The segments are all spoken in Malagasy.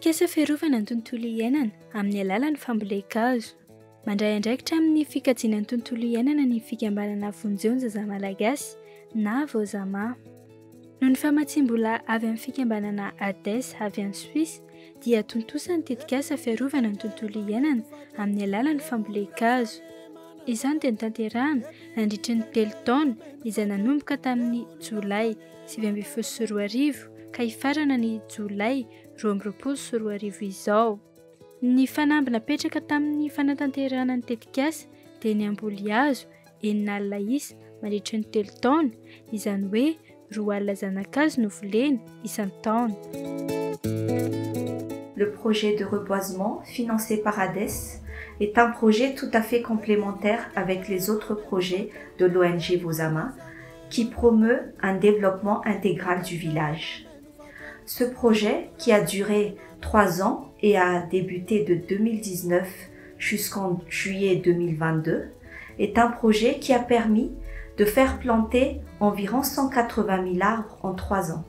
Tetikasa fiarovana ny tontolo iainana amin'ny alalan'ny fambolem-kazo. Mandray andraikitra amin'ny fikajiana ny tontolo iainana ny fikambanana vonjeo-zaza malagasy na Vozama. Noho ny famatsiam-bola avy amin'ny fikambanana ADES avy any Suisse dia tontosa ny tetikasa fiarovana ny tontolo iainana amin'ny alalan'ny fambolem-kazo. Izany dia notanterahana nandritry ny 3 taona izay nanomboka tamin'ny Jolay 2024 ka hifarana ny Jolay 2024 izao. Ny fanamby napetraka tamin'ny fanatanterahana ny tetikasa dia ny amboly hazo enina alina isa mandritry ny 3 taona, izany hoe 2 alina zanakazo no voleny isan-taona. Le projet de reboisement financé par ADES est un projet tout à fait complémentaire avec les autres projets de l'ONG Vozama qui promeut un développement intégral du village. Ce projet, qui a duré 3 ans et a débuté de 2019 jusqu'en juillet 2022, est un projet qui a permis de faire planter environ 180 000 arbres en 3 ans.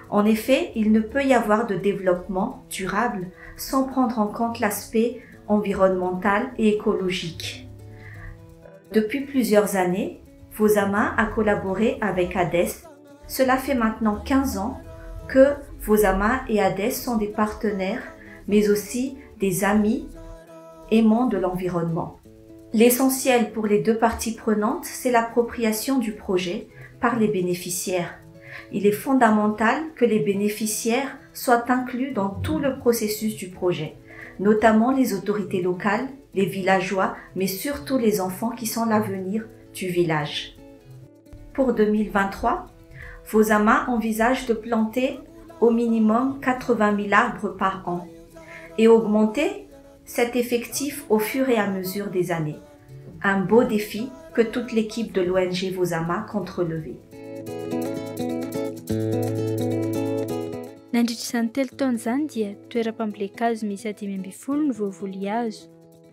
En effet, il ne peut y avoir de développement durable sans prendre en compte l'aspect environnemental et écologique. Depuis plusieurs années, Vozama a collaboré avec ADES. Cela fait maintenant 15 ans que Vozama et ADES sont des partenaires, mais aussi des amis aimants de l'environnement. L'essentiel pour les deux parties prenantes, c'est l'appropriation du projet par les bénéficiaires. Il est fondamental que les bénéficiaires soient inclus dans tout le processus du projet, notamment les autorités locales, les villageois, mais surtout les enfants qui sont l'avenir du village. Pour 2023, Vozama envisage de planter au minimum 80 000 arbres par an et augmenter cet effectif au fur et à mesure des années. Un beau défi que toute l'équipe de l'ONG Vozama compte relever. Nandritra izany 3 taona izany dia toeram-pambolem-kazo misy 5.2 no voavoly hazo.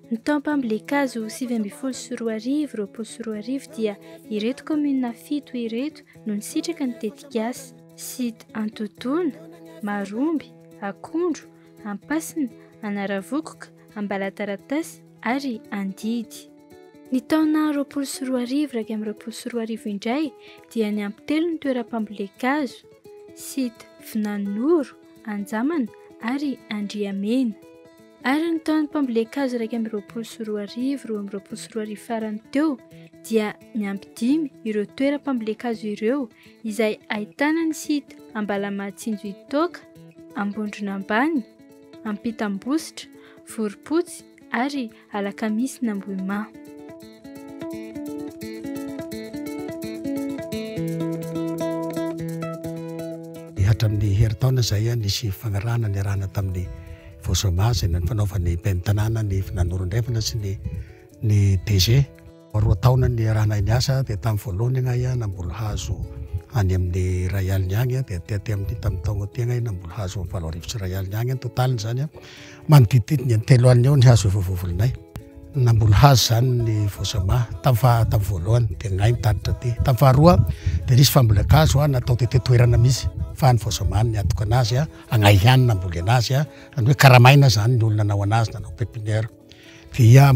Ny taom-pambolem-kazo 7.24 dia ireto commune 7 ireto no nisitraka ny tetikasa: Site Antotona, Maromby, Akondro, Ampasina, Anaravokoka, Ambalataratasy ary Andidy. Ny taona 2024 raika amin'ny 2024 indray dia ny ampitelo ny toeram-pambolem-kazo: Site Vinanoro, Anjamana ary Andriamena. Ary ny taon'ny mpambolem-kazo raika amin'ny 2024 farany teo dia ny ampy 5 ireo toeram-pambolem-kazo ireo izay ahitana ny site Ambalamatsinjo Itoka, Ambondrona Ambany, Ampitambositra, Voropotsy ary Alakamisina Ambohima. Hatramin'ny herintaona izay nisy fagnarahana ny arahana tamin'ny Vozama izay nanaovan'ny mpenimtanàna ny Finanoron-drefana sy ny DG. 2 taona ny arahana ny asa dia tamin'ny voalohany agnahy namboly hazo any amin'ny ray alina agny dia tety amin'ny tamin'ny taona ty agnahy namboly hazo 7 arivo agny totaliny zany manodidididina 3 alina eo ny hazo efa voavolinay. Namboly hazo zany ny Vozama tamin'ny voalohany dia agnahy mitaditra ty. Tamin'ny faharoa dia nisy fambolem-kazo natao tety toerana misy fa ny Vozama ny atoko anazy agnahy ihany namboly anazy hoe karamaina zany ny olona nanao anazy nanao pépinière. Dia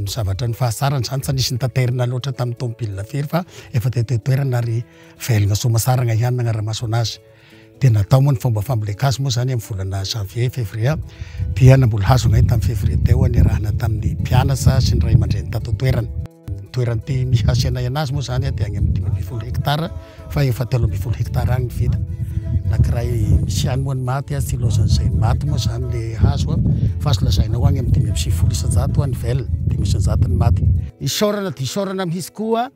zavatra ny fahasarany zany tsy nisy nitaterina loatra tamin'ny tomobile firy fa efa tety toerana ary velona soamasara agnahy ihany nagnara-maso anazy. Dia natao moa ny fomba fambolem-kazo moa zany amin'ny volana janvier février dia namboly hazo agnahy tamin'ny février teo ny arahana tamin'ny mpianatra sy ny ray aman-dreny tato toerana. Toerana ty misy asianay anazy moa zany dia agny amin'ny 5.0 hektara fa efa 3.0 hektara agny vita. Nakiray misy any moa ny maty tsy lozan'izay maty moa zany le hazo fa azo lazainao agny amin'ny 5.7 ny velona, 5.7 ny maty. Isaorana mihitsy koa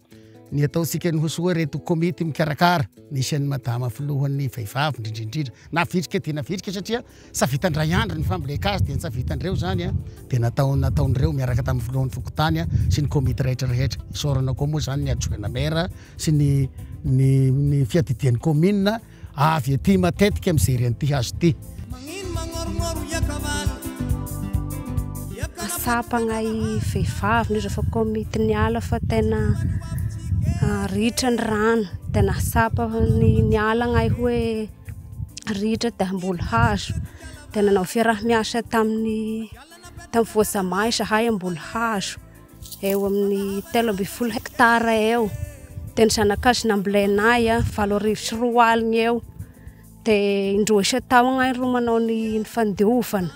ny ataontsika ny hosoa reto komity mikarakara nisy any madama filohan'ny vehivavy indrindrindrindra na vitrika dia navitrika satria savitandray andro ny fambolem-kazo dia savitandreo zany dia nataon'ireo miaraka tamin'ny filohan'ny fokotany sy ny komity rehetra. Isaorana koa moa zany ny adjoint maire sy ny fiadidian'ny commune avy aty matetika mijery an'ity hazo ty. Asapagna i vehivavy ny rehefa komity ny ala fa tena ritra ny rano, tena asapa ny ala agnahy hoe ritra dia amboly hazo Tena nanao fiarah-miasa tamin'ny voasamay sahay amboly hazo eo amin'ny 13 hektara eo. Tena zanak'azy nambolenay 8 aligny eo. Dia indroa isa-taogna ro manao ny fandiovana,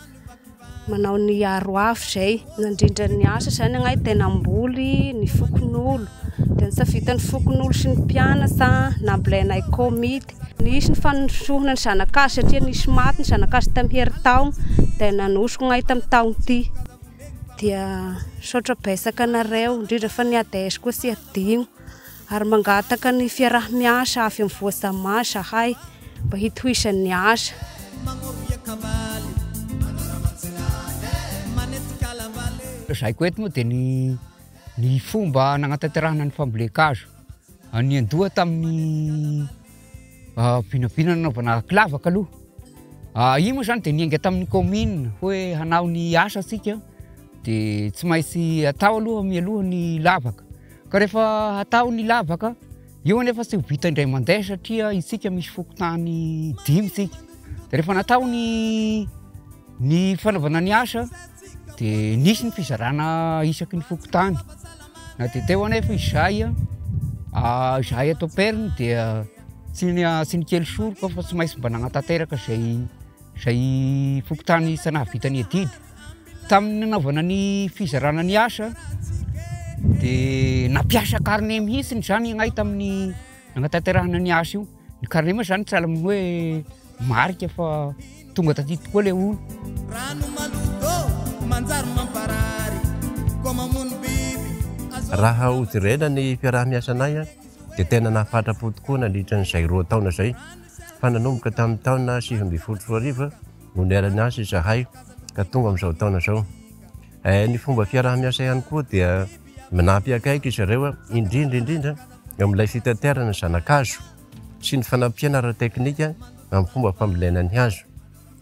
manao ny aro afo zay. Nandrindra ny asa zany agnay tena amboly ny fokon'olo. Dia nisafita ny fokon'olo sy ny mpianatra nambolenay komity. Nisy ny fanosorana ny zanak'azy satria nisy maty ny zanak'azy tamin'ny herintaogna. Dia nanosoko agnay tamin'ny taogna ity. Dia saotra betsaka anareo, indrindra fa ny ADS koa sy adigno. Ary mangataka ny fiarah-miasa avy amin'ny voasamay sahay mba hitohisan'ny asa. Zay koa eto moa dia ny fomba nagnatanterahana ny fambolekazo. Ny andoha tamin'ny pinapinana nanaovana kilavaka aloha. Io moa zany dia niainga tamin'ny commune hoe hanao ny asa asika dia tsy maintsy atao aloha mialoha ny lavaka. Ka rehefa atao ny lavaka, io anefa tsy ho vita indray mandeha satria isika misy fokotany 5 isika. Dia rehefa natao ny fanaovana ny asa dia nisy ny fizarana isaky ny fokotany. Na dia teo anefa izahay atao periny dia tsy ny kely soroka fa tsy maintsy mba nagnatanteraka zay fokotany tsy nahavitany adidy. Tamin'ny nanaovana ny fizarana ny asa dia nampiasa carnet mihitsiny zany agnay tamin'ny nagnatanterahana ny asa io. Ny carnet moa zany tsy ala amin'ny hoe marika fa tonga taty tokoa le olo. Raha hojerena ny fiarah-miasanay dia tena nahafatrapo tokoa nandritra n'izay 2 taona zay. Fa nanomboka tamin'ny taona 2014 no niarany asa izahay ka tonga amin'izao taona zao. Ny fomba fiarah-miasa ihany koa dia manampy akaiky izy ireo indrindra amin'ilay fitaterana zanak'azo sy ny fanampiana ara-teknika amin'ny fomba fambolena ny hazo.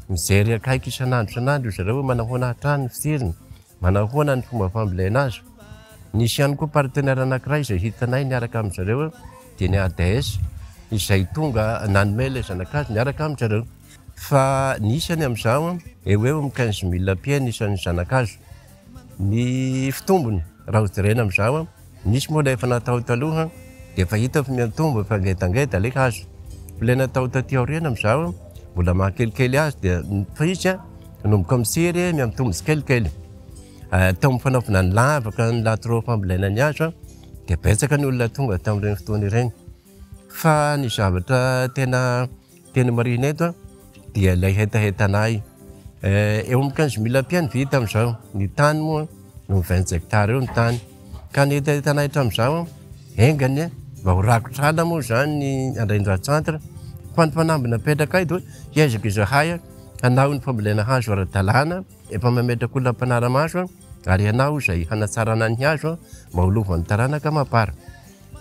Mijery akaiky isan'andro izy ireo manahoana hatrany ny fitiriny, manahoana ny fomba fambolena azy. Nisy ihany koa partenaire anankiray izay hitanay niaraka amin'izy ireo dia ny ADS izay tonga nanome ilay zanak'azy niaraka amin'izy ireo. Fa nisy any amin'izao eo amin'ny 15 000 pieds isan'ny zanak'azo. Ny fitombony raha hojerena amin'izao nisy moa ilay efa natao taloha dia efa hita fa miantombo efa ngedangeda ilay hazo. Ilay natao taty aoriana amin'izao mbola mahakelikely azy dia fa izy nomboka mitsiry miantombo tsikelikely. Tao amin'ny fanaovana ny lavaka ny latro fambolena ny hazo dia betsaka ny olona tonga tamin'ireny fotoana ireny. Fa ny zavatra tena marina eto dia ilay hetahetanay. Eo amin'ny 15 000 pieds ny vita amin'izao. Ny tany moa no 20 hectares eo ny tany. Ka ny hetahetanay hatramin'izao engany mba ho rakotrana moa zany ny Andraindra-Centre. Fa ny fanamby napetraka eto hiezaka izahay hanao ny fambolena hazo ara-dalàna, efa mametraka olona mpanara-maso ary hanao izay hanatsarana ny hazo mba ho lovan'ny taranaka mapara.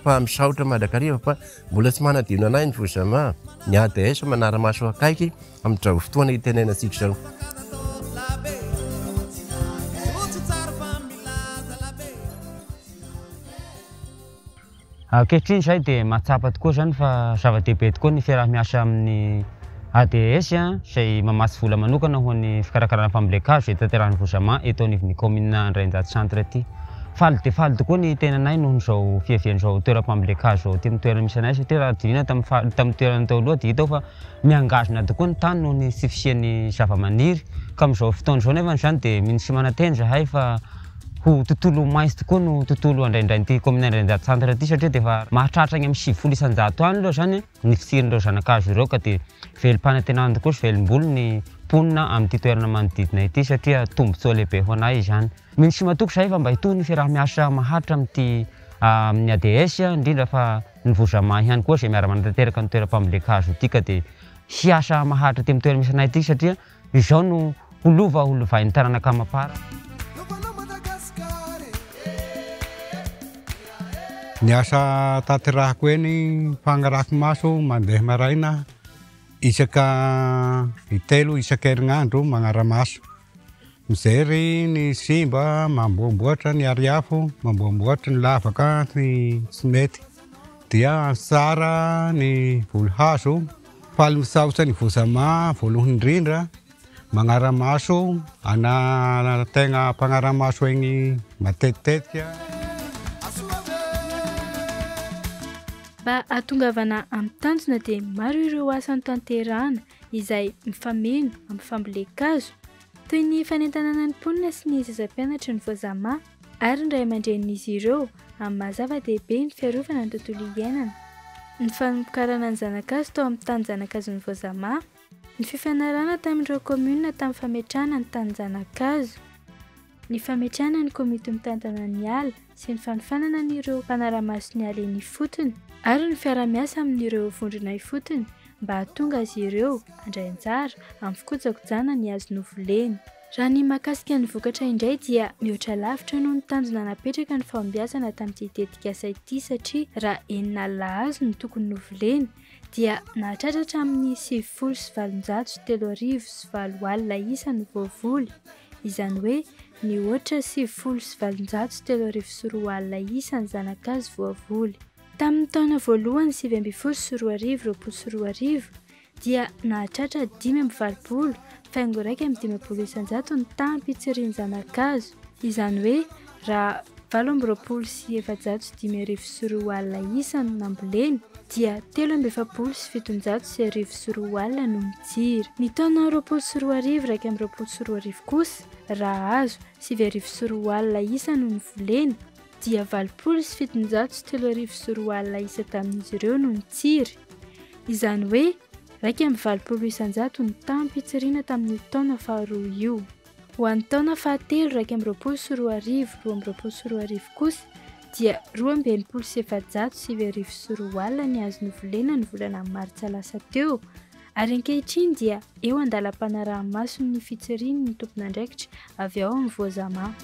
Fa misaotra Madakariva fa mbola tsy manadino anay ny voasama ny ADS manara-maso akaiky amin'izao fotoana itenenantsika izao. Ankehitriny izay dia mahatsapa tokoa zany fa zava-dehibe tokoa ny fiarah-miasa amin'ny ADS izay mamasy vola manokana ho an'ny fikarakarana fambolekazo tanterahany voasama eto anivon'ny commune Andraindra-Centre ity. Faly dia faly tokoa ny tenanay noho izao fiavian'izao toeram-pambolekazo ty amin'ny toerana misy anay satria raha dina tamin'ny toerana tao aloha dia hitao fa miangazona tokoa ny tany noho ny tsy fisian'ny zava-maniry. Ka amin'izao fotoana izao nefa zany dia minisy mananteny zahay fa ho tontolo maitso tokoa no tontolo andraindrain'ity commune Andraindra-Centre ity satria dia efa mahatratra any amin'ny 700 isan-jato any aloha zany ny fitsirin'ireo zanak'azo ireo ka dia velim-panantenana tokoa sy velim-bolo ny ponina amin'ity toerana manodidina ity satria tombontsoa lehibe ho anay izany. Minisy matoko zahay fa mba hitony fiarah-miasa maharitra amin'ity amin'ny ADS indrindra fa ny voasama ihany koa izay miara-manatanteraka ny toeram-pambolekazo ity ka dia hiasa maharitra ty amin'ny toerana misy anay ity satria izao no holovain'ny taranaka mapara. Ny asa tanterahako eny fagnarahako maso mandeha maraina isaka 3 isan-kerinandro magnara-maso. Mijery ny simba, mamboamboatra ny ariafo, mamboamboatra ny lavaka ny tsy mety. Dia tsara ny volo hazo, faly misaotra ny voasama voalohany indrindra magnaramaso ana tegna mpagnaramaso egny matetitetika. Mba atongavana amin'ny tanjona dia maro ireo asa notanterahana izay mifameno amin'ny fambolekazo toy ny fanentanana ny mponina sy ny zazampianatra ny voazama ary ny ray aman-drenin'izy ireo amin'ny mahazava-dehibe ny fiarovana ny tontolo iainana. Ny famokarana ny zanak'azo tao amin'ny tany zanak'azo ny voazama, ny fifanarana tamin'ireo komuna tamin'ny fametrahana ny tany zanak'azo, ny fametrahana ny komity mitantana ny ala sy ny fanofanana n'ireo mpanara-maso ny ala eny ifotony ary ny fiara-miasa amin'ireo vondrona ifotony mba hahatonga azy ireo handray anjara amin'ny fikojakojana ny azo novoleny. Raha ny mahakasika ny vokatra indray dia mihoatra lavitra noho ny tanjona napetraka ny fahombiazana tamin'ity tetikasa ity satria raha enina alina azo ny tokony novoleny dia nahatratratra amin'ny 7,703 alina isa ny voavoly. Izany hoe mihoatra 7,703 alina isa ny zanak'azo voavoly. Tamin'ny taona voalohany 2024 dia nahatratra 5,20 faingo 1,5 isanjato ny tampy hitsiriany zanak'azo. Izany hoe raha 8,705 alina isa no namboleny dia 3,707 alina no mitsiry. Ny taona 2024 kosa raha azo 9,0 alina isa no nivoleny dia 8,703 alina isa tamin'izy ireo no nitsiry. Izany hoe 1,20 isanjato ny tampy hitsiriana tamin'ny taona faharoa io. Ho an'ny taona fahatelo 2024 kosa dia 2,707 alina ny azo novolena ny volana maritsa lasa teo ary ankehitriny dia eo andalam-panaraha-maso ny fitsiriany ny tompon'andraikitra avy ao amin'ny voazama.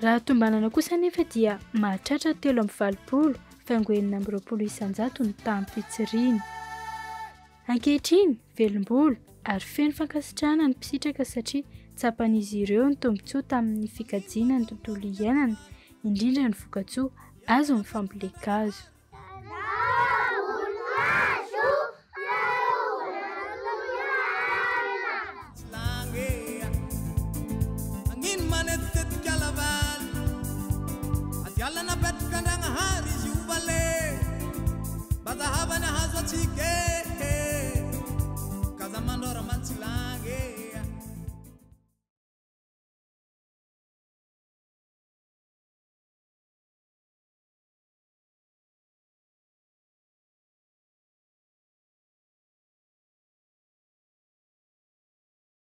Raha tombanana kosa nefa dia mahatratra 3,20 faingo 4,20 isanjato ny tampy hitsiriany. Ankehitriny velom-bolo ary feno fankasitrahana ny mpisitraka satria tsapan'izy ireo ny tombotsoa tamin'ny fikajiana ny tontolo iainana indrindra ny vokatsoa azo amin'ny fambolekazo.